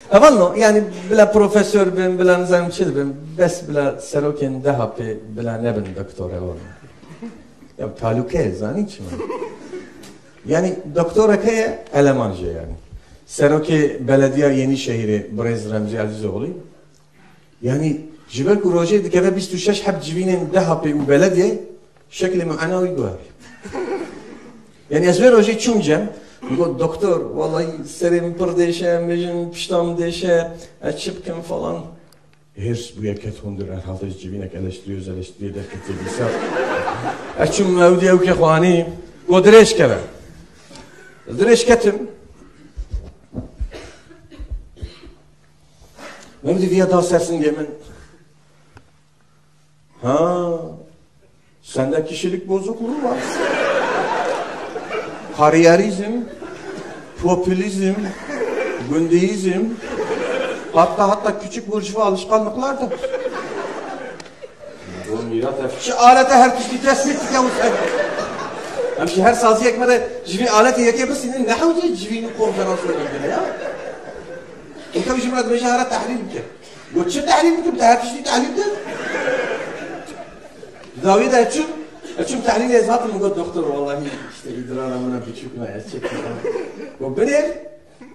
Avalno, yani bila profesör bin, bila nizamçı bin, bes bila serokin dehapi, bila nebin doktor avalno. Ya taluke zani çi mi? Yani doktora kaya elemanca yani. Seroki belediye Yenişehir'i Brez Remzi Azizoğlu. Yani جبال كروجي دكذا بيستوشش حب جبينين دهبي وبلدي شكل معنوي جوار. يعني أزوير روجي تشومجم يقول دكتور والله سريم برديشة مجن بشتام ديشة أتشب كم فلان. هيرس بويا كتوندر هذا جبينك eleştiriyoruz eleştiriyor der ketiliyse. Açım mevdiye uke خوانی قدرش كذا. قدرش كتم. Mevdi diye daha sersin yemin. Ha, sende kişilik bozukluğu var. Kariyerizm, popülizm, gündeizm, hatta küçük burjuva alışkanlıklar da. Şu alete her kişi tespit etken Hemşi her sazı ekmede civin aleti yekebesinin ne havdi civinin konferansı önemli ya. انت مش مراد مشاهرة تحليل بك قلت شو تحليل بك بتاعت شو تحليل ده زاوية ده شو تحليل يا زهات المقول دكتور والله işte idrar amına buçukla yaşayacak bu benim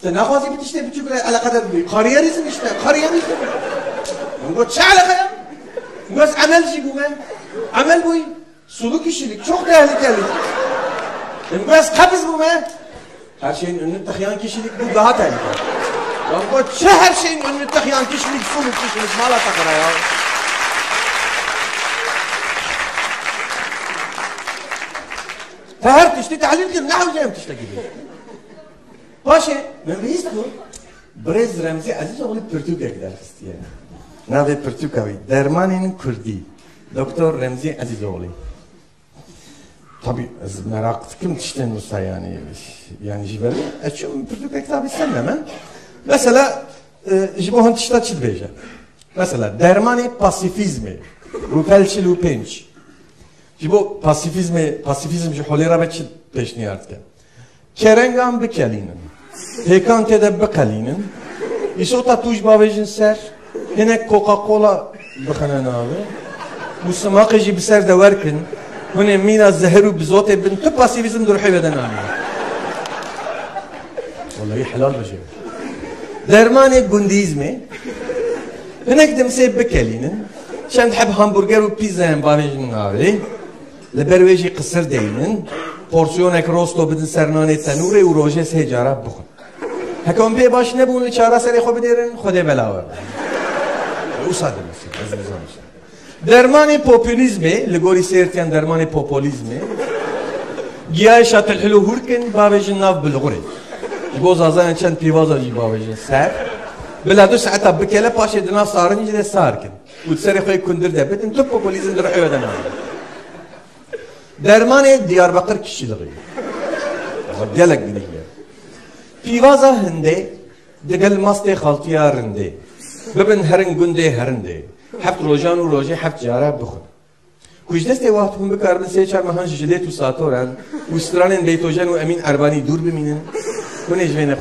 تناخذي بتشتي buçukla alakadar bir kariyerizm işte kariyerizm bu çe alaka ya bu amelci bu men amel bu suluk kişilik çok tehlikeli bu kabız bu men her şeyin önünü taşıyan kişilik bu daha tehlikeli. Ya bu her şeyin önünü taşıyan kişilik, suluk kişilik, mala takara ya. Her tişti tahlil kim, ne havcayım tişte gibi. Paşa, ben beyiz bu. Brez Remzi Azizoğlu Pürtük'e gider istiyor. Navi Pürtük abi, Dermanin Kürdi. Doktor Remzi Azizoğlu. Tabii merak kim tişten olsa yani. Yani jibeli, açım Pürtük'e kitabı istemem. Mesela, jibohan tişta çil beja. Mesela, dermani pasifizmi, rupelçi lupenç. Jibo pasifizm jholera be çil peşniyat ke. Kerengan bekelinin, tekan tede bekelinin, isota tuj bavejin ser, hinek Coca-Cola bexenen abi, bu sımakı jibi ser de verkin, hune mina zeheru bizote bin, tü pasifizm durhi beden abi. Vallahi helal beja. درمان گندیزمه هناك دمسه بكلينن شان تحب همبرجر وبيتزا باويجن ناري لبرويجي قصر دينن بورسيونك روستو بدن سرنانه تنوره و روجه سهجاره بخون هكون بي باش نبون چاره سري خو بديرن خود بلاور وصاد مسي عزيزان درمان پوپولیزمه لگوری سيرتيان درمان پوپولیزمه گیای شاتل حلو هوركن باويجن ناف بالغوري جبوز azan çen pivaza jibavejin ser. Belado saata bekele paşe dina sarın jide sarkin. Utsere xoy kundir de betin tüp popülizm dir eveden abi. Dermane Diyarbakır kişiliği. Gelek gidiyor. Pivaza hinde degel maste xaltiyarinde. Bebin herin günde herinde. Heft rojan u roje heft jara bukhun. Kujdeste vaqtum bekarbin seçer mahan jile tu satoran. Ustranın beytojan u emin erbani dur biminin. Kone jvene